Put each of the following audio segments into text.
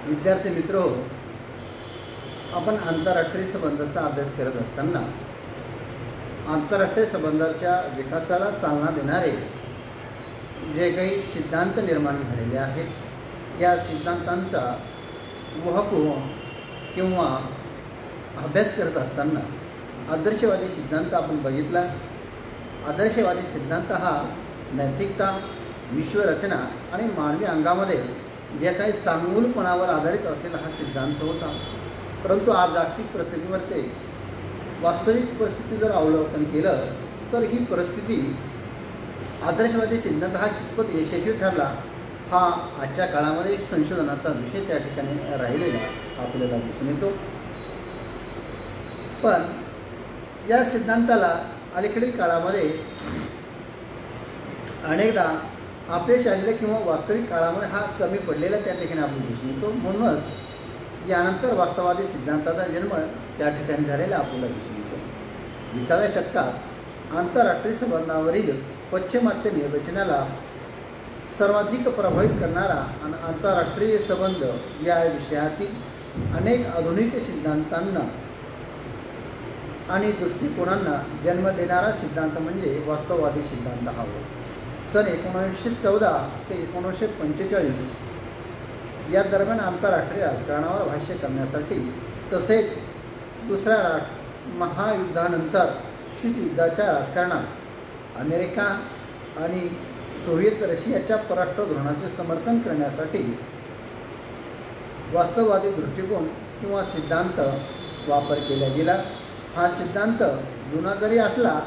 विद्यार्थी मित्र हो, आपण आंतरराष्ट्रीय संबंधाचा अभ्यास करत असताना आंतरराष्ट्रीय संबंधाच्या विकासाला चालना देणारे जे काही सिद्धांत निर्माण झालेले आहेत या सिद्धांतांचा उहापोह किंवा अभ्यास करत असताना आदर्शवादी सिद्धांत आपण बघितला। आदर्शवादी सिद्धांत हा नैतिकता, विश्वरचना आणि मानवी अंगामध्ये जे काही चांगुलपणावर आधारित असलेला हा सिद्धांत होता। परंतु आज जागतिक परिस्थितीवर ते वास्तविक परिस्थिती जर अवलोकन केलं तर ही परिस्थिती आदर्शवादी सिद्धांत हा कितपत यशस्वी ठरला हा आजच्या काळामध्ये एक संशोधनाचा विषय त्या ठिकाणी राहिलेला आपल्याला दिसून येतो। पण या सिद्धांताला अलीकडील काळामध्ये अनेकदा अपयश आलेले किंवा वास्तविक काळामध्ये हा कमी पडलेला त्या ठिकाणी आपल्याला दिसून येतो। म्हणूनच यानंतर वास्तववादी सिद्धांताचा जन्म त्या ठिकाणी झालेला आपल्याला दिसून येतो। 20व्या शतकात आंतरराष्ट्रीय संबंधावरील पाश्चिमात्य निर्वचनाला सर्वाधिक प्रभावित करणारा आणि आंतरराष्ट्रीय संबंध या विषयातील अनेक आधुनिक सिद्धांतांना आणि दृष्टिकोनांना जन्म देणारा सिद्धांत म्हणजे वास्तववादी सिद्धांत हा होता। सन 1914 ते 1945 या दरम्यान आंतरराष्ट्रीय राजकारणावर भाष्य करण्यासाठी तसेच दुसऱ्या महायुद्धानंतर शीतयुद्धाच्या राजकारणात अमेरिका आणि सोव्हिएत रशियाच्या परराष्ट्र धोरणाचे समर्थन करण्यासाठी वास्तववादी दृष्टिकोन किंवा सिद्धांत वापर केला गेला। हा सिद्धांत जुना जरी असला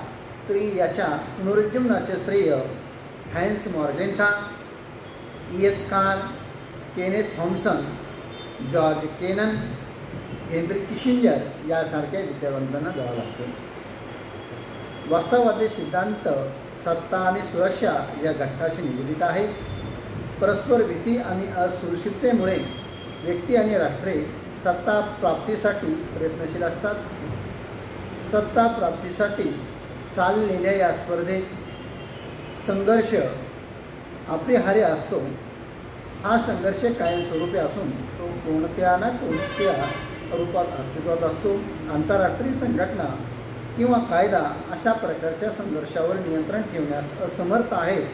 तरी याच्या पुनरुज्जीवनाचे श्रेय Hans Morgenthau, E.H. Carr, Kenneth Thompson, George Kennan, Henry Kissinger यासारख्या विचारवंतांना द्यावा लागते। वास्तववादी सिद्धांत सत्ता आणि सुरक्षा या घटकाशी निगडीत आहे। परस्पर भीती आणि असुरक्षिततेमुळे व्यक्ती आणि राष्ट्रे सत्ता प्राप्तीसाठी प्रयत्नशील असतात। सत्ता प्राप्तीसाठी चाललेल्या या स्पर्धेत संघर्ष अपरिहार्य असतो। हा संघर्ष कायमस्वरूपी असून तो कोणत्या ना कोणत्या रूपात अस्तित्वात असतो। आंतरराष्ट्रीय संघटना किंवा कायदा अशा प्रकारच्या संघर्षावर नियंत्रण ठेवण्यास असमर्थ आहेत।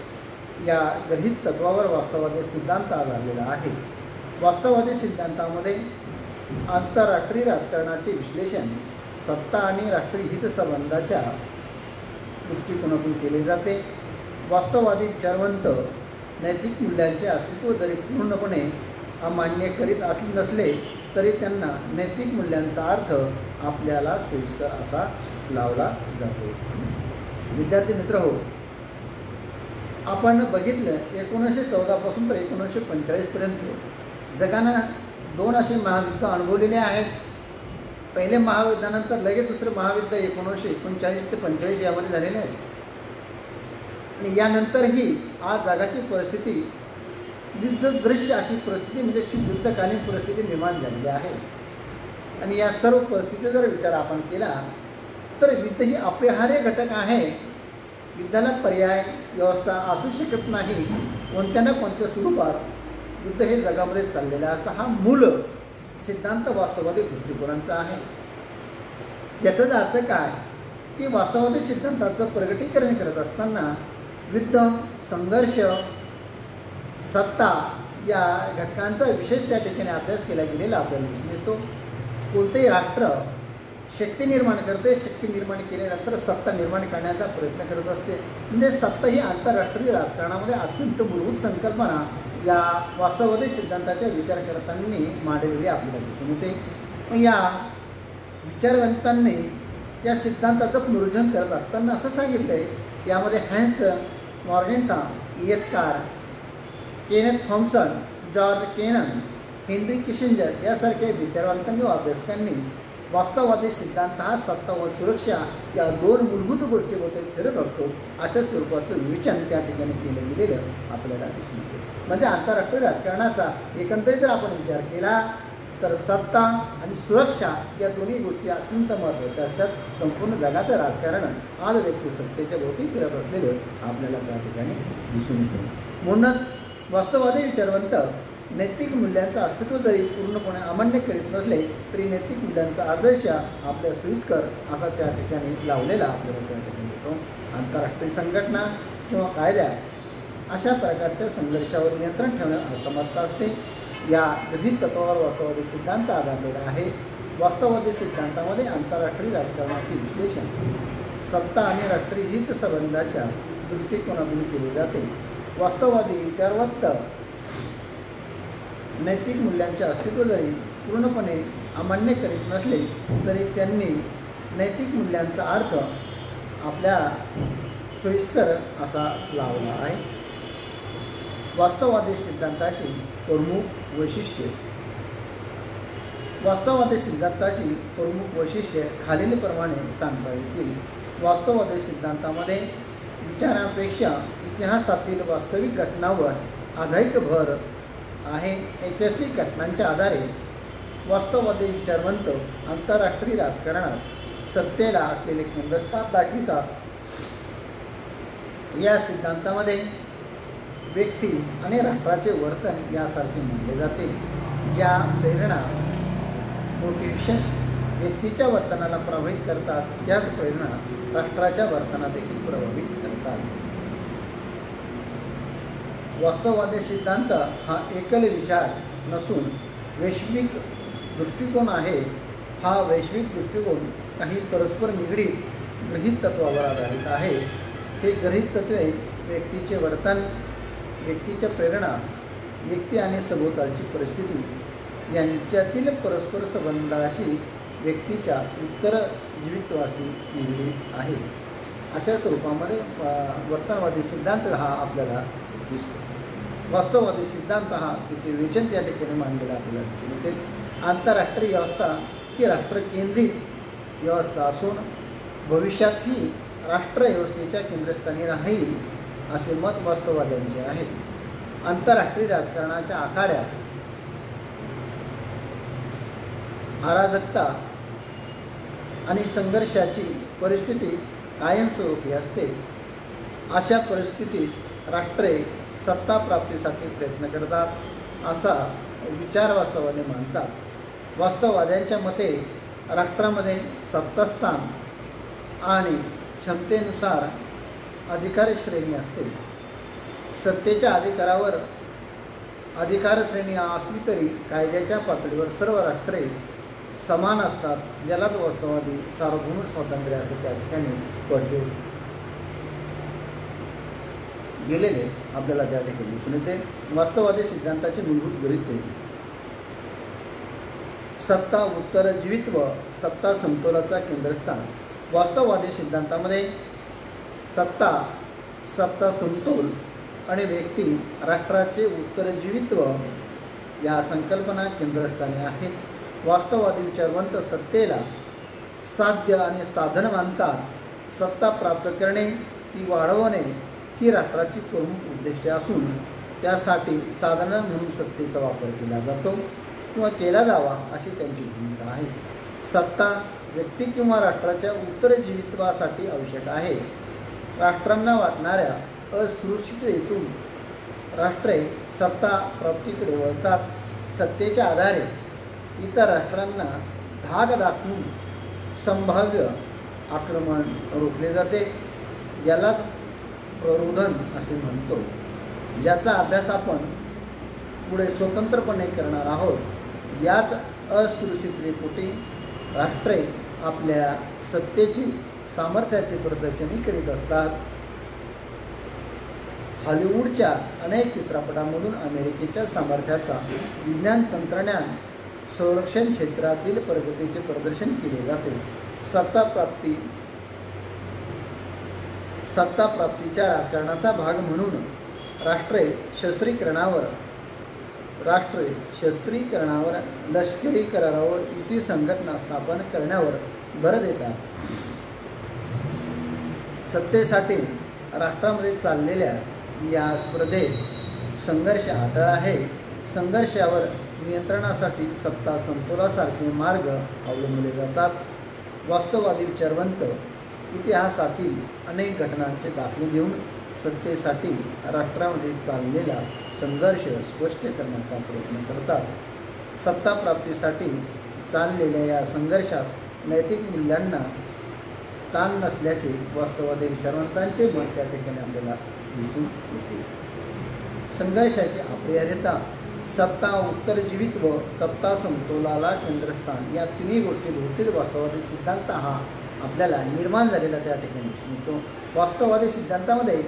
या गृहीत तत्वावर वास्तववादी सिद्धांत आधारलेला आहे। वास्तववादी सिद्धांतामध्ये आंतरराष्ट्रीय राजकारणाचे विश्लेषण सत्ता आणि राष्ट्रीय हितसंबंधाच्या दृष्टिकोनातून केले जाते। वास्तववादी विचारवंत नैतिक मूल्यांचे अस्तित्व जरी पूर्णपणे अमान्य करीत नसले तरी त्यांना नैतिक मूल्यांचा अर्थ आपल्याला सोयीस्कर असा लावला जातो। विद्यार्थी मित्र हो, आपण बघितलं 1914 पासून तर 1945 पर्यंत जगानं 2 असे महायुद्ध अनुभवलेले आहेत। पहिले महायुद्धानंतर लगेच दुसरं महायुद्ध 1939 ते 45 यामध्ये झालेले आहे आणि यानंतरही आज जगाची परिस्थिती युद्धदृश्य अशी परिस्थिती म्हणजे युद्धकालीन परिस्थिती निर्माण झालेली आहे। आणि या सर्व परिस्थितीचा जर विचार आपण केला तर युद्ध ही अपरिहार्य घटक आहे। युद्धाला पर्याय व्यवस्था असू शकत नाही। कोणत्या ना कोणत्या स्वरूपात युद्ध हे जगामध्ये चाललेलं असतं। हा मूळ सिद्धांत वास्तववादी दृष्टिकोनाचा आहे। याचाच अर्थ काय की वास्तववादी सिद्धांताचं प्रगटीकरण करत असताना युद्ध, संघर्ष, सत्ता या घटकांचा विशेष त्या ठिकाणी अभ्यास केला गेलेला आपल्याला दिसून येतो। कोणतेही राष्ट्र शक्ती निर्माण करते, शक्ती निर्माण केल्यानंतर सत्ता निर्माण करण्याचा प्रयत्न करत असते। म्हणजे सत्ता ही आंतरराष्ट्रीय राजकारणामध्ये अत्यंत मूलभूत संकल्पना या वास्तववादी सिद्धांताच्या विचार करताना मांडलेली आपल्याला दिसून येते। मग या विचारवंतांनी या सिद्धांताचं पुनरुज्जीवन करत असताना असं सांगितलं आहे यामध्ये Hans Morgenthau, E.H. Carr, Kenneth Thompson, George Kennan, Henry Kissinger यासारख्या विचारवंतांनी व अभ्यासकांनी वास्तववादी सिद्धांत हा सत्ता व सुरक्षा या 2 मूलभूत गोष्टीबद्दल फिरत असतो अशा स्वरूपाचं विवेचन त्या ठिकाणी केलं गेलेलं आपल्याला दिसून येते। म्हणजे आंतरराष्ट्रीय राजकारणाचा एकंदरीत जर आपण विचार केला तर सत्ता आणि सुरक्षा या दोन्ही गोष्टी अत्यंत महत्त्वाच्या असतात। संपूर्ण जगाचं राजकारण आज देखील सत्तेच्या भोवती फिरत असलेलं आपल्याला त्या ठिकाणी दिसून येतं। म्हणूनच वास्तववादी विचारवंत नैतिक मूल्यांचं अस्तित्व जरी पूर्णपणे अमान्य करीत नसले तरी नैतिक मूल्यांचा आदर्श आपल्या सोयीस्कर असा त्या ठिकाणी लावलेला आपल्याला त्या ठिकाणी येतो. आंतरराष्ट्रीय संघटना किंवा कायद्या अशा प्रकारच्या संघर्षावर नियंत्रण ठेवण्यास असमर्थ असते. या गृहीत तत्वावर वास्तववादी सिद्धांत आधारलेला आहे. वास्तववादी सिद्धांतामध्ये आंतरराष्ट्रीय राजकारणाचे विश्लेषण सत्ता आणि राष्ट्रीय हित संबंधाच्या दृष्टिकोनातून केले जाते. वास्तववादी विचारवंत नैतिक मूल्यांचे अस्तित्व जरी पूर्णपणे अमान्य करीत नसले तरी त्यांनी नैतिक मूल्यांचा अर्थ आपल्या सोयीस्कर असा लावला आहे. वास्तववादी सिद्धांताची प्रमुख वैशिष्ट्ये. वास्तववादी सिद्धांताची प्रमुख वैशिष्ट्ये खालीलप्रमाणे सांगता येतील. वास्तववादी सिद्धांतामध्ये विचारांपेक्षा इतिहासातील वास्तविक घटनांवर अधिक भर आहे. ऐतिहासिक घटनांच्या आधारे वास्तववादी विचारवंत आंतरराष्ट्रीय राजकारणात सत्तेला असलेले केंद्रस्थान दाखवितात. या सिद्धांतामध्ये व्यक्ती आणि राष्ट्राचे वर्तन यासारखे मानले जाते. ज्या प्रेरणा मोटिवेशन्स व्यक्तीच्या वर्तनाला प्रभावित करतात त्याच प्रेरणा राष्ट्राच्या वर्तनाला देखील प्रभावित करतात. वास्तववादी सिद्धांत हा एकल विचार नसून वैश्विक दृष्टिकोन आहे. हा वैश्विक दृष्टिकोन काही परस्पर निगडीत गृहीत तत्वावर आधारित आहे. हे गृहीत तत्वे व्यक्तीचे वर्तन, व्यक्तीच्या प्रेरणा, व्यक्ती आणि सभोवतालची परिस्थिती यांच्यातील परस्पर संबंधाशी व्यक्तीच्या उत्तरजीवित्वाशी निगडीत आहे. अशा स्वरूपामध्ये वर्तनवादी सिद्धांत हा आपल्याला दिसतो. वास्तववादी सिद्धांत हा तिचे विचन त्या ठिकाणी मांडलेला आपल्याला दिसून येते. आंतरराष्ट्रीय व्यवस्था ही राष्ट्रकेंद्रित व्यवस्था असून भविष्यातही राष्ट्रव्यवस्थेच्या केंद्रस्थानी राहील असे मत वास्तववाद्यांचे आहे. आंतरराष्ट्रीय राजकारणाच्या आखाड्यात अराजकता आणि संघर्षाची परिस्थिती कायमस्वरूपी असते. अशा परिस्थितीत राष्ट्रे सत्ता प्राप्तीसाठी प्रयत्न करतात असा विचार वास्तववादी मानतात. वास्तववाद्यांच्या मते राष्ट्रामध्ये सत्तास्थान आणि क्षमतेनुसार अधिकार श्रेणी असते. सत्तेच्या अधिकार श्रेणी असली तरी कायद्याच्या पातळीवर सर्व राष्ट्रे समान असतात. ज्यालाच वास्तववादी सार्वभौम स्वातंत्र्य असे त्या ठिकाणी पडले गेलेले आपल्याला त्या ठिकाणी दिसून येते. वास्तववादी सिद्धांताचे मूलभूत गृहीतके. सत्ता उत्तरजीवित्व, सत्ता समतोलाचा केंद्रस्थान. वास्तववादी सिद्धांतामध्ये सत्ता समतोल आणि व्यक्ती राष्ट्राचे उत्तरजीवित्व या संकल्पना केंद्रस्थानी आहेत. वास्तववादी विचारवंत सत्तेला साध्य आणि साधन मानतात. सत्ता प्राप्त करणे, ती वाढवणे ही राष्ट्राची प्रमुख उद्दिष्टे असून त्यासाठी साधन म्हणून सत्तेचा वापर केला जातो किंवा केला जावा अशी त्यांची भूमिका आहे. सत्ता व्यक्ती किंवा राष्ट्राच्या उत्तरजीवित्वासाठी आवश्यक आहे. राष्ट्रांना वाटणाऱ्या असुरक्षिततेतून राष्ट्रे सत्ता प्राप्तीकडे वळतात. सत्तेच्या आधारे इतर राष्ट्रांना धाक दाखवून संभाव्य आक्रमण रोखले जाते. यालाच प्ररोधन असे म्हणतो, ज्याचा अभ्यास आपण पुढे स्वतंत्रपणे करणार आहोत. याच असुरक्षिततेपोटी राष्ट्रे आपल्या सत्तेची सामर्थ्याचे प्रदर्शनही करीत असतात. हॉलिवूडच्या अनेक चित्रपटांमधून अमेरिकेच्या सामर्थ्याचा विज्ञान, तंत्रज्ञान, संरक्षण क्षेत्रातील प्रगतीचे प्रदर्शन केले जाते. सत्ता प्राप्तीच्या राजकारणाचा भाग म्हणून राष्ट्रे शस्त्रीकरणावर, लष्करी करारावर, युती संघटना स्थापन करण्यावर भर देतात. सत्तेसाठी राष्ट्रामध्ये चाललेल्या या स्पर्धेत संघर्ष अटळ आहे. संघर्षावर नियंत्रणासाठी सत्ता समतोलासारखे मार्ग अवलंबले जातात. वास्तववादी विचारवंत इतिहासातील अनेक घटनांचे दाखले घेऊन सत्तेसाठी राष्ट्रामध्ये चाललेला संघर्ष स्पष्ट करण्याचा प्रयत्न करतात. सत्ता प्राप्तीसाठी चाललेल्या या संघर्षात नैतिक मूल्यांना स्थान नसल्याचे वास्तववादी विचारवंतांचे मत त्या ठिकाणी आपल्याला दिसून येते. संघर्षाची अपरिहार्यता, सत्ता उत्तरजीवित्व, सत्ता समतोलाला केंद्रस्थान या तिन्ही गोष्टी भौतिक वास्तववादी सिद्धांत हा आपल्याला निर्माण झालेला त्या ठिकाणी दिसून येतो. वास्तववादी सिद्धांतामध्ये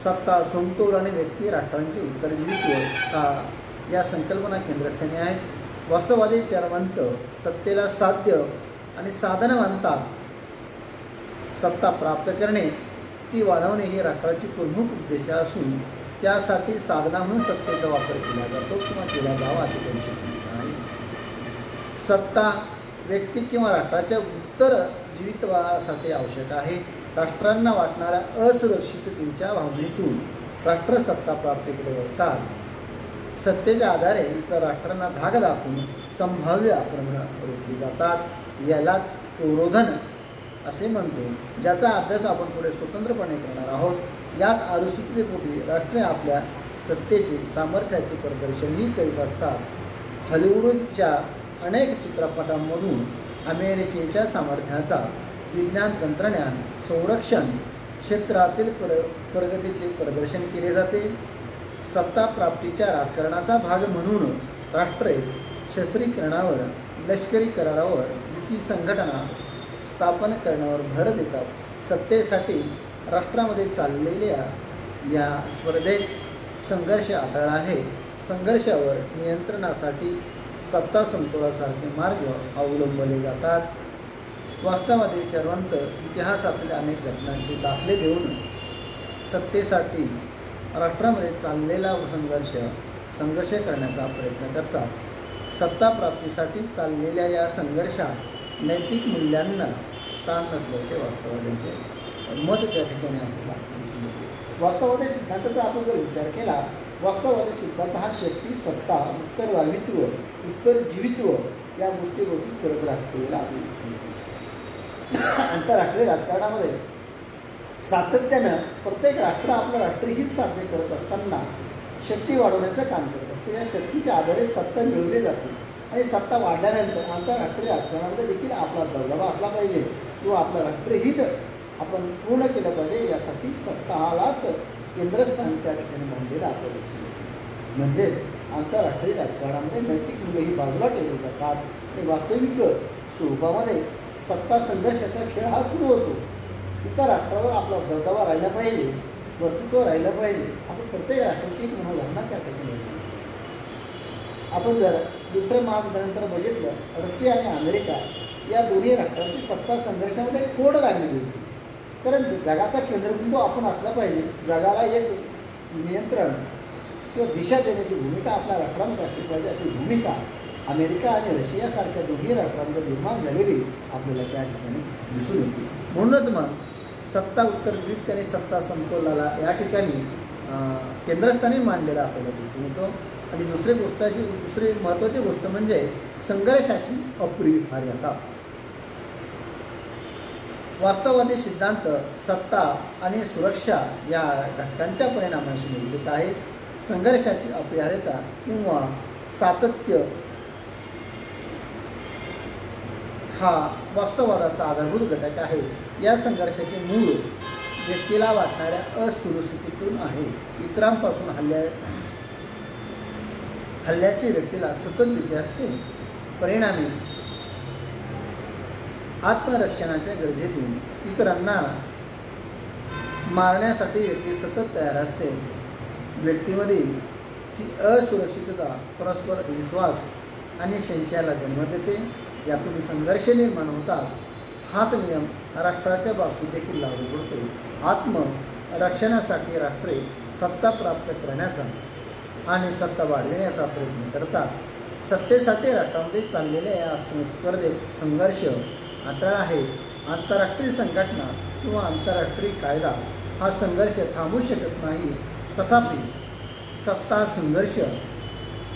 सत्ता, समतोल आणि व्यक्ती राष्ट्रांचे उत्तरजीवित्व या संकल्पना केंद्रस्थानी आहेत. वास्तववादी विचारवंत सत्तेला साध्य आणि साधन मानतात. सत्ता प्राप्त करणे, ती वाढवणे ही राष्ट्राची प्रमुख उद्देश असून त्यासाठी साधना म्हणून सत्तेचा वापर केला जातो किंवा केला जावा असे त्यांची भूमिका आहे. सत्ता व्यक्ती किंवा राष्ट्राच्या उत्तरजीवित्वासाठी आवश्यक आहे. राष्ट्रांना वाटणाऱ्या असुरक्षिततेच्या भावनेतून राष्ट्र सत्ता प्राप्तीकडे वळतात. सत्तेच्या आधारे इतर राष्ट्रांना धाक दाखवून संभाव्य आक्रमण रोखली जातात. याला प्रोरोधन असे म्हणतो, ज्याचा अभ्यास आपण पुढे स्वतंत्रपणे करणार आहोत. याच अनुसूचितेपोटी राष्ट्रे आपल्या सत्तेचे सामर्थ्याचे प्रदर्शनही करीत असतात. हॉलिवूडच्या अनेक चित्रपटांमधून अमेरिकेच्या सामर्थ्याचा विज्ञान, तंत्रज्ञान, संरक्षण क्षेत्रातील प्रगतीचे प्रदर्शन केले जाते. सत्ता प्राप्तीच्या राजकारणाचा भाग म्हणून राष्ट्रे शस्त्रीकरणावर, लष्करी करारावर, युती संघटना स्थापन करण्यावर भर देतात. सत्तेसाठी राष्ट्रामध्ये चाललेल्या या स्पर्धेत संघर्ष आढळला आहे. संघर्षावर नियंत्रणासाठी सत्ता समतोलासारखे मार्ग अवलंबले जातात. वास्तववादी विचारवंत इतिहासातील अनेक घटनांचे दाखले देऊन सत्तेसाठी राष्ट्रामध्ये चाललेला संघर्ष करण्याचा प्रयत्न करतात. सत्ता प्राप्तीसाठी चाललेल्या या संघर्षात नैतिक मूल्यांना स्थान नसल्याचे वास्तववाद्यांचे मत त्या ठिकाणी आपल्याला दिसून येते. वास्तववादी सिद्धांताचा आपण जर विचार केला, वास्तववादी सिद्धांत हा शक्ती, सत्ता, उत्तरदायित्व, उत्तरजीवित्व या गोष्टीभोवती करत असलेला आपल्याला दिसून येतो. आंतरराष्ट्रीय राजकारणामध्ये सातत्यानं प्रत्येक राष्ट्र आपलं राष्ट्रहित साध्य करत असताना शक्ती वाढवण्याचं काम करत असते. या शक्तीच्या आधारे सत्ता मिळवली जाते आणि सत्ता वाढल्यानंतर आंतरराष्ट्रीय राजकारणामध्ये देखील आपला दबदबा असला पाहिजे किंवा आपलं राष्ट्रहित आपण पूर्ण केलं पाहिजे. यासाठी सत्तालाच केंद्रस्थान त्या ठिकाणी मानलेलं आपल्याला दिसून येतं. म्हणजेच आंतरराष्ट्रीय राजकारणामध्ये नैतिक मूल्य ही बाजूला ठेवली जातात आणि वास्तविक स्वरूपामध्ये सत्ता संघर्षाचा खेळ हा सुरू होतो. इतर राष्ट्रावर आपला दबदबा राहिला पाहिजे, वर्चस्व राहिलं पाहिजे, असं प्रत्येक राष्ट्राची एक मनोभावना त्या ठिकाणी होती. आपण जर दुसऱ्या महायुद्धानंतर बघितलं, रशिया आणि अमेरिका या दोन्ही राष्ट्रांची सत्ता संघर्षामध्ये खोड लागलेली होती. कारण जगाचा केंद्रबिंदू आपण असला पाहिजे. जगाला एक नियंत्रण किंवा दिशा देण्याची भूमिका आपल्या राष्ट्रामध्ये असली पाहिजे, अशी भूमिका अमेरिका आणि रशियासारख्या दोन्ही राष्ट्रांमध्ये निर्माण झालेली आपल्याला त्या ठिकाणी दिसून येते. म्हणूनच मग सत्ता उत्तरजीवित्व आणि सत्ता समतोलाला या ठिकाणी केंद्रस्थानी मांडलेला आपल्याला दिसून येतो. आणि दुसरी महत्त्वाची गोष्ट म्हणजे संघर्षाची अपरिहार्यता. वास्तववादी सिद्धांत सत्ता आणि सुरक्षा या घटकांच्या परिणामाशी निगडीत आहे. संघर्षाची अपरिहार्यता किंवा सातत्य हा वास्तववादाचा आधारभूत घटक आहे. या संघर्षाचे मूळ व्यक्तीला वाटणाऱ्या असुरक्षिततेतून आहे. इतरांपासून हल्ल्याची व्यक्तीला सतत भीती असते. परिणामी आत्मरक्षणाच्या गरजेतून इतरांना मारण्यासाठी व्यक्ती सतत तयार असते. व्यक्तीमधील ही असुरक्षितता परस्पर विश्वास आणि संशयाला जन्म देते. यातून संघर्ष निर्माण होतात. हाच नियम राष्ट्राच्या बाबतीत देखील लागू पडतो. आत्मरक्षणासाठी राष्ट्रे सत्ता प्राप्त करण्याचा आणि सत्ता वाढविण्याचा प्रयत्न करतात. सत्तेसाठी राष्ट्रांमध्ये चाललेल्या या स्पर्धेत संघर्ष अटळ आहे. आंतरराष्ट्रीय संघटना किंवा आंतरराष्ट्रीय कायदा हा संघर्ष थांबवू शकत नाही. तथापि सत्ता संघर्ष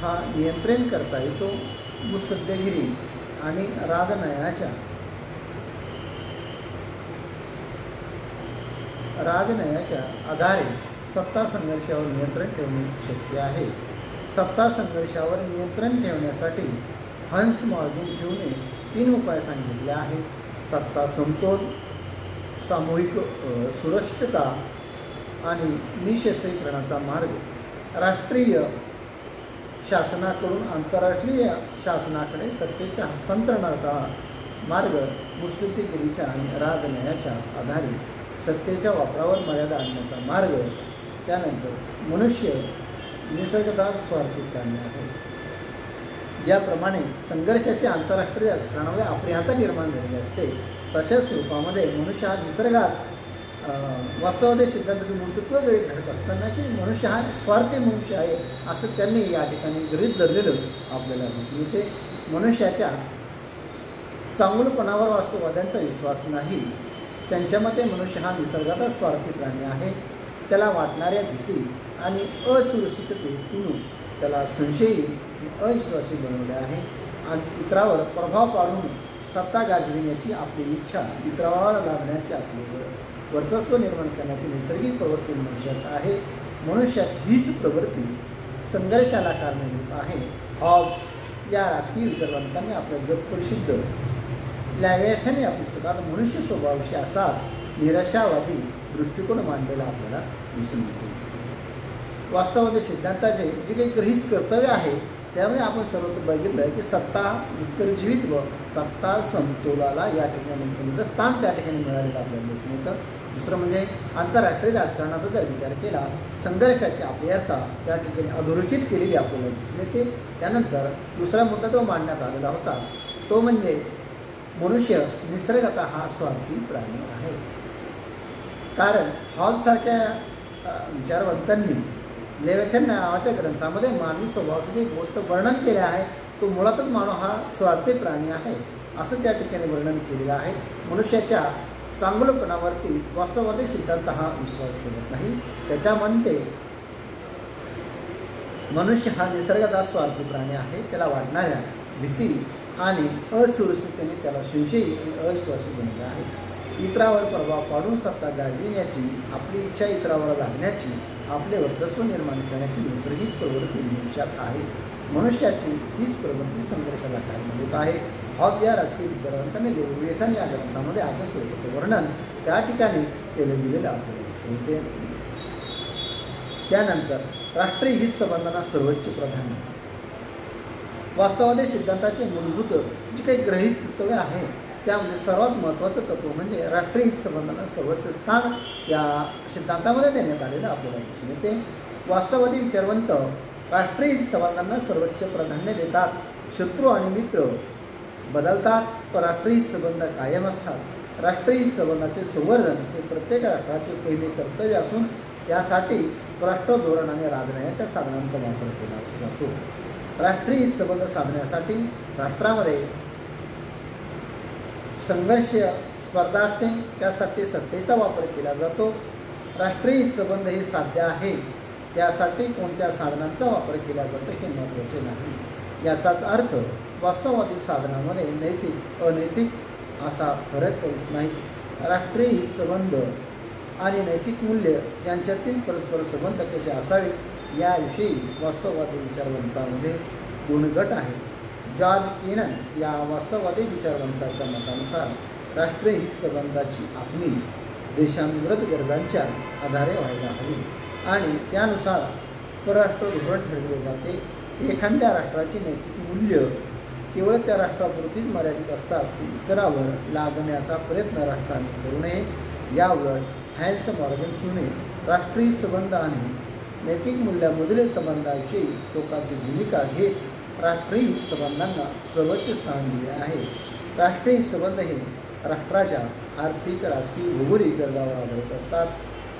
हा नियंत्रण करता येतो. मुत्सद्देगिरी आणि राजनयाच्या आधारे सत्ता संघर्षावर नियंत्रण ठेवणे शक्य आहे. सत्ता संघर्षावर नियंत्रण ठेवण्यासाठी हंस मॉर्गेनच्यूने 3 उपाय सांगितले आहेत. सत्ता समतोल, सामूहिक सुरक्षितता आणि निःशस्त्रीकरणाचा मार्ग. राष्ट्रीय शासनाकडून आंतरराष्ट्रीय शासनाकडे सत्तेच्या हस्तांतरणाचा मार्ग. मुत्सद्देगिरीच्या आणि राजन्यायाच्या आधारे सत्तेच्या वापरावर मर्यादा आणण्याचा मार्ग. त्यानंतर मनुष्य निसर्गतः स्वार्थी प्राणी आहे. ज्याप्रमाणे संघर्षाची आंतरराष्ट्रीय राजकारणामध्ये अपरिहार्यता निर्माण झालेली असते, तशाच स्वरूपामध्ये मनुष्य हा निसर्गात वास्तवादी सिद्धांताचे मूर्तित्व जरी धरत असताना की मनुष्य हा स्वार्थी मनुष्य आहे असं त्यांनी या ठिकाणी गृहीत धरलेलं आपल्याला दिसून येते. मनुष्याच्या चांगुलपणावर वास्तववाद्यांचा विश्वास नाही. त्यांच्या मते मनुष्य हा निसर्गाचा स्वार्थी प्राणी आहे. त्याला वाटणाऱ्या भीती आणि असुरक्षिततेतून त्याला संशयी आणि अविश्वासी बनवले आहे आणि इतरावर प्रभाव पाडून सत्ता गाजविण्याची आपली इच्छा, इतरावर लादण्याची आपली वर्चस्व निर्माण करण्याची नैसर्गिक प्रवृत्ती मनुष्यात आहे. मनुष्यात हीच प्रवृत्ती संघर्षाला कारणीभूत आहे. हॉब्स या राजकीय विचारवंतांनी आपल्या जगप्रसिद्ध लॅव्याथ्याने या पुस्तकात मनुष्य स्वभावाविषयी असाच निराशावादी दृष्टिकोन मांडलेला आपल्याला दिसून येतो. वास्तववादी सिद्धांताचे जे काही गृहीत कर्तव्य आहे त्यामुळे आपण सर्वत्र बघितलं आहे की सत्ता उत्तरजीवित्व, सत्ता समतोलाला या ठिकाणी केंद्रस्थान त्या ठिकाणी मिळालेलं आपल्याला दिसून येतं. दुसरं म्हणजे आंतरराष्ट्रीय राजकारणाचा जर विचार केला, संघर्षाची अपरिहार्यता त्या ठिकाणी अधोरेखित केलेली आपल्याला दिसून येते. त्यानंतर दुसरा मुद्दा तो मांडण्यात आलेला होता, तो म्हणजे मनुष्य निसर्गतः हा स्वार्थी प्राणी आहे. कारण हॉबसारख्या विचारवंतांनी लेव्याथ्यान नावाच्या ग्रंथामध्ये मानवी स्वभावाचे जे वर्णन केले आहे, तो मुळातच मानव हा स्वार्थी प्राणी आहे असं त्या ठिकाणी वर्णन केलेलं आहे. मनुष्याच्या चांगुलपणावरती वास्तववादी सिद्धांत हा विश्वास ठेवत नाही. त्याच्यामध्ये मनुष्य हा निसर्गतः स्वार्थी प्राणी आहे. त्याला वाटणाऱ्या भीती आणि असुरक्षिततेने त्याला संशयी आणि अविश्वासी बनवले आहे. इतरावर प्रभाव पाडून सत्ता गाजविण्याची, आपली इच्छा इतरावर लादण्याची, आपले वर्चस्व निर्माण करण्याची नैसर्गिक प्रवृत्ती मनुष्यात आहे. मनुष्याची हीच प्रवृत्ती संघर्षाला कारणीभूत आहे. हॉब या राजकीय विचारवंतांनी लेव्याथ्यान या ग्रंथामध्ये अशा स्वरूपाचं वर्णन त्या ठिकाणी केलं गेलेलं आपल्याला दिसून येते. त्यानंतर राष्ट्रीय हित संबंधांना सर्वोच्च प्राधान्य. वास्तववादी सिद्धांताचे मूलभूत जे काही गृहीत तत्त्वे आहे त्यामध्ये सर्वात महत्त्वाचं तत्त्व म्हणजे राष्ट्रीय हित संबंधांना सर्वोच्च स्थान या सिद्धांतामध्ये देण्यात आलेलं आपल्याला दिसून येते. वास्तववादी विचारवंत राष्ट्रीय हित संबंधांना सर्वोच्च प्राधान्य देतात. शत्रू आणि मित्र बदलतात, पण राष्ट्रीय हित संबंध कायम असतात. राष्ट्रीय हित संबंधाचे संवर्धन हे प्रत्येक राष्ट्राचे पहिले कर्तव्य असून त्यासाठी राष्ट्र धोरण आणि राजनयाच्या साधनांचा वापर केला जातो. राष्ट्रीय हित संबंध साधण्यासाठी राष्ट्रामध्ये संघर्ष स्पर्धा असते, त्यासाठी सत्तेचा वापर केला जातो. राष्ट्रीय हित संबंध हे साध्य आहे, त्यासाठी कोणत्या साधनांचा वापर केला जातो हे महत्त्वाचे नाही. याचाच अर्थ वास्तववादी साधनामध्ये नैतिक अनैतिक असा फरक करीत नाही. राष्ट्रीय हित संबंध आणि नैतिक मूल्य यांच्यातील परस्पर संबंध कसे असावेत याविषयी वास्तववादी विचारवंतामध्ये 2 गट आहेत. जॉर्ज केनन या वास्तववादी विचारवंताच्या मतानुसार राष्ट्रीय हित संबंधाची आखणी देशांतर्गत गरजांच्या आधारे व्हायला हवी आणि त्यानुसार परराष्ट्र धोरण ठरवले जाते. एखाद्या राष्ट्राची नैतिक मूल्य केवळ त्या राष्ट्रापुरतीच मर्यादित असतात, ती इतरावर लादण्याचा प्रयत्न राष्ट्राने करू नये. याउलट हॅन्स मॉर्गेनच्यूने राष्ट्रीय संबंध आणि नैतिक मूल्यामधील संबंधाविषयी टोकाची भूमिका घेत राष्ट्रीय संबंधांना सर्वोच्च स्थान दिले आहे. राष्ट्रीय संबंध हे राष्ट्राच्या आर्थिक, राजकीय, भौगोलिक गरजावर आधारित असतात.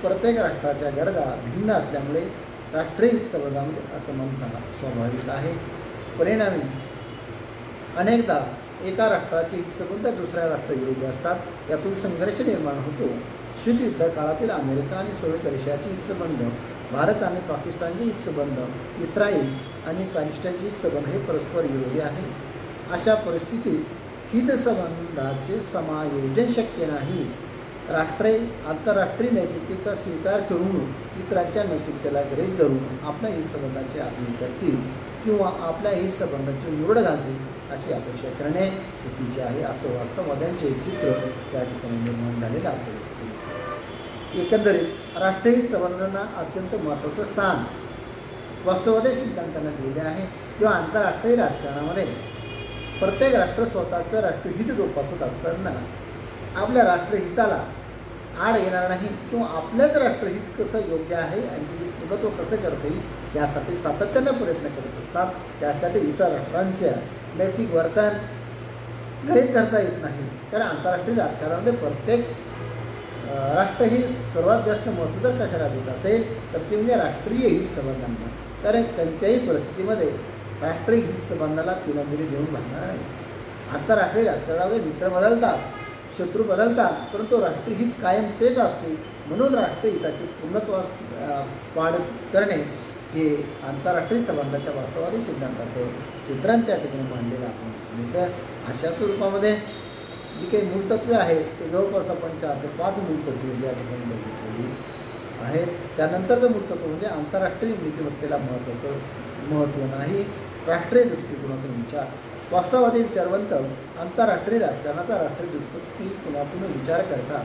प्रत्येक राष्ट्राच्या गरजा भिन्न असल्यामुळे राष्ट्रीय संबंधामध्ये असमानता स्वाभाविक आहे. परिणामी अनेकदा एका राष्ट्राचे हितसंबंध दुसऱ्या राष्ट्राविरोधी असतात. यातून संघर्ष निर्माण होतो. शीतयुद्ध काळातील अमेरिका आणि सोव्हिएत रशियाचे हितसंबंध, भारत आणि पाकिस्तानचे हितसंबंध, इस्रायल आणि पॅलेस्टाईनचे हितसंबंध हे परस्पर विरोधी आहे. अशा परिस्थितीत हितसंबंधाचे समायोजन शक्य नाही. राष्ट्रे आंतरराष्ट्रीय नैतिकतेचा स्वीकार करून इतरांच्या नैतिकतेला गृहीत धरून आपल्या हितसंबंधाची आखणी करतील किंवा आपल्या हितसंबंधाची मुरड घालतील अशी अपेक्षा करणे चुकीचे आहे, असं वास्तववाद्यांचे चित्र त्या ठिकाणी निर्माण झालेलं आपल्याला दिसून येते. एकंदरीत राष्ट्रीय हितसंबंधांना अत्यंत महत्त्वाचं स्थान वास्तववादी सिद्धांतांना दिलेले आहे किंवा आंतरराष्ट्रीय राजकारणामध्ये प्रत्येक राष्ट्र स्वतःचं राष्ट्रहित जोपासत असताना आपल्या राष्ट्रहिताला आड येणार नाही किंवा आपल्याच राष्ट्रहित कसं योग्य आहे आणि ते पूर्णत्व कसं करता येईल यासाठी सातत्यानं प्रयत्न करत असतात. त्यासाठी इतर राष्ट्रांच्या नैतिक वर्तन गृहीत धरता येत नाही. कारण आंतरराष्ट्रीय राजकारणामध्ये प्रत्येक राष्ट्र ही सर्वात जास्त महत्त्व जर कशाला देत असेल तर ते म्हणजे राष्ट्रीय हितसंबंधांना. कारण कोणत्याही परिस्थितीमध्ये राष्ट्रीय हितसंबंधाला तिलांजली देऊन भागणार नाही. आंतरराष्ट्रीय राजकारणामध्ये मित्र बदलतात, शत्रू बदलतात, परंतु राष्ट्रीय हित कायम तेच असते. म्हणून राष्ट्रीय हिताची पूर्णत्व वाढ करणे हे आंतरराष्ट्रीय संबंधाच्या वास्तववादी सिद्धांताचं चित्रण त्या ठिकाणी मांडलेलं आपण दिसून येतं. अशा स्वरूपामध्ये जी काही मूलतत्वे आहेत ते जवळपास आपण 4 ते 5 मूलतत्वे या ठिकाणी बघितलेली आहेत. त्यानंतरचं मूलतत्व म्हणजे आंतरराष्ट्रीय नीतिमत्तेला महत्त्व नाही, राष्ट्रीय दृष्टिकोनातून विचार. वास्तववादी विचारवंत आंतरराष्ट्रीय राजकारणाचा राष्ट्रीय दृष्टिकोनातून विचार करतात.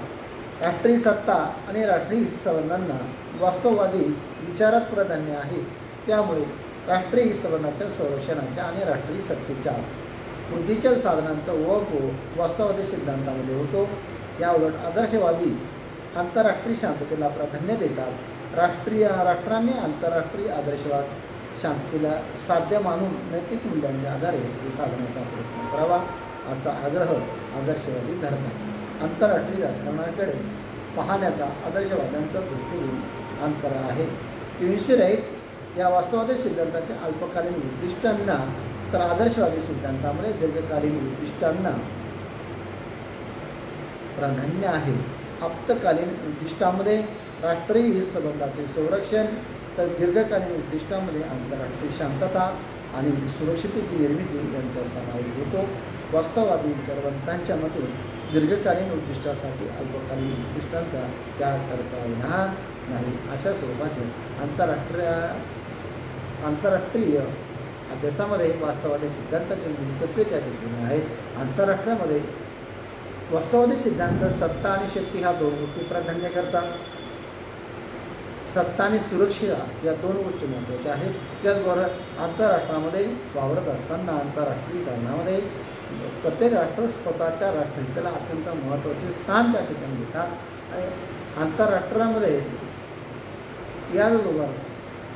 राष्ट्रीय सत्ता आणि राष्ट्रीय हितसंबंधांना वास्तववादी विचारात प्राधान्य आहे. त्यामुळे राष्ट्रीय हितसंबंधाच्या संरक्षणाच्या आणि राष्ट्रीय सत्तेच्या वृद्धीच्या साधनांचा उपयोग वास्तववादी सिद्धांतामध्ये होतो. याउलट आदर्शवादी आंतरराष्ट्रीय शांततेला प्राधान्य देतात. राष्ट्रांनी आंतरराष्ट्रीय आदर्शवाद शांततेला साध्य मानून नैतिक मूल्यांच्या आधारे हे साधण्याचा प्रयत्न करावा असा आग्रह आदर्शवादी धरतात. आंतरराष्ट्रीय राजकारणाकडे पाहण्याचा आदर्शवाद्यांचा दृष्टिकोन अंतर आहे. ट्विन्सराईट या वास्तववादी सिद्धांताच्या अल्पकालीन उद्दिष्टांना तर आदर्शवादी सिद्धांतामध्ये दीर्घकालीन उद्दिष्टांना प्राधान्य आहे. आप्तकालीन उद्दिष्टामध्ये राष्ट्रीय हितसंबंधाचे संरक्षण तर दीर्घकालीन उद्दिष्टामध्ये आंतरराष्ट्रीय शांतता आणि सुरक्षिततेची निर्मिती यांचा समावेश होतो. वास्तववादी विचारवंतांच्या मते दीर्घकालीन उद्दिष्टासाठी अल्पकालीन उद्दिष्टांचा त्याग करता येणार नाही. अशा स्वरूपाचे आंतरराष्ट्रीय अभ्यासामध्ये वास्तववादी सिद्धांताचे मूलतत्वे त्या ठिकाणी आहेत. आंतरराष्ट्रामध्ये वास्तववादी सिद्धांत सत्ता आणि शक्ती ह्या 2 गोष्टी प्राधान्य करतात. सत्ता आणि सुरक्षा या 2 गोष्टी महत्त्वाच्या आहेत. त्याचबरोबर आंतरराष्ट्रामध्ये वावरत असताना आंतरराष्ट्रीयकरणामध्ये प्रत्येक राष्ट्र स्वतःच्या राष्ट्रहिताला अत्यंत महत्त्वाचे स्थान त्या ठिकाणी देतात. आणि आंतरराष्ट्रामध्ये याचबरोबर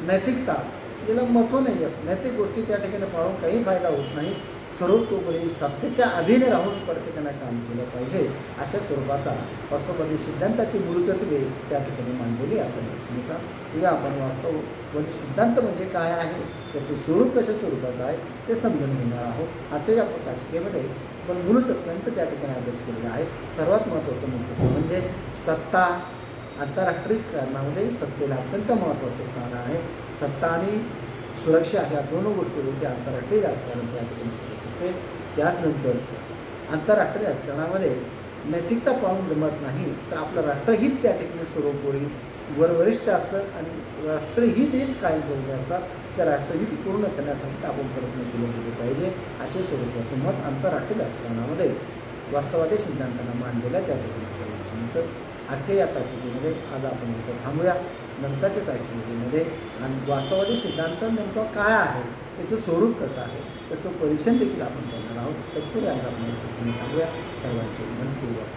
नैतिकता याला महत्त्व नाही आहे. नैतिक गोष्टी त्या ठिकाणी पाळून काही फायदा होत नाही. सर्वतोपरी सत्तेच्या अधीन राहून प्रत्येकाने काम केलं पाहिजे अशा स्वरूपाचा वास्तववादी सिद्धांताची मूलतत्वे त्या ठिकाणी मांडलेली आपण दिसून येतात. उद्या आपण वास्तववादी सिद्धांत म्हणजे काय आहे, त्याचं स्वरूप कशा स्वरूपाचं आहे ते समजून घेणार आहोत. आजच्या या प्रकाशिकेमध्ये आपण मूलतत्वांचं त्या ठिकाणी अभ्यास केलेला आहे. सर्वात महत्त्वाचं मूलतत्व म्हणजे सत्ता. आंतरराष्ट्रीय कारणामध्ये सत्तेला अत्यंत महत्त्वाचं स्थान आहे. सत्ता आणि सुरक्षा ह्या 2 गोष्टी आंतरराष्ट्रीय राजकारण त्या ठिकाणी करत असते. त्याचनंतर आंतरराष्ट्रीय राजकारणामध्ये नैतिकता पाळून जमत नाही तर आपलं राष्ट्रहित त्या ठिकाणी सर्वोपरी वरिष्ठ असतं आणि राष्ट्रहित हेच कायमस्वरूपी असतात. त्या राष्ट्रहित पूर्ण करण्यासाठी आपण प्रयत्न केले गेले पाहिजे असे स्वरूपाचं मत आंतरराष्ट्रीय राजकारणामध्ये वास्तववादी सिद्धांतांना मांडलेल्या त्या ठिकाणी आपल्याला दिसून येतं. आजच्या या तासिकेमध्ये आज आपण इथं थांबूया. नंतरच्या तासिकेमध्ये आणि वास्तववादी सिद्धांत नेमकं काय आहे, त्याचं स्वरूप कसं आहे, त्याचं परीक्षण देखील आपण करणार आहोत. तत्पूर्वी आज आपण थांबूया. सर्वांचे मनपूर्वक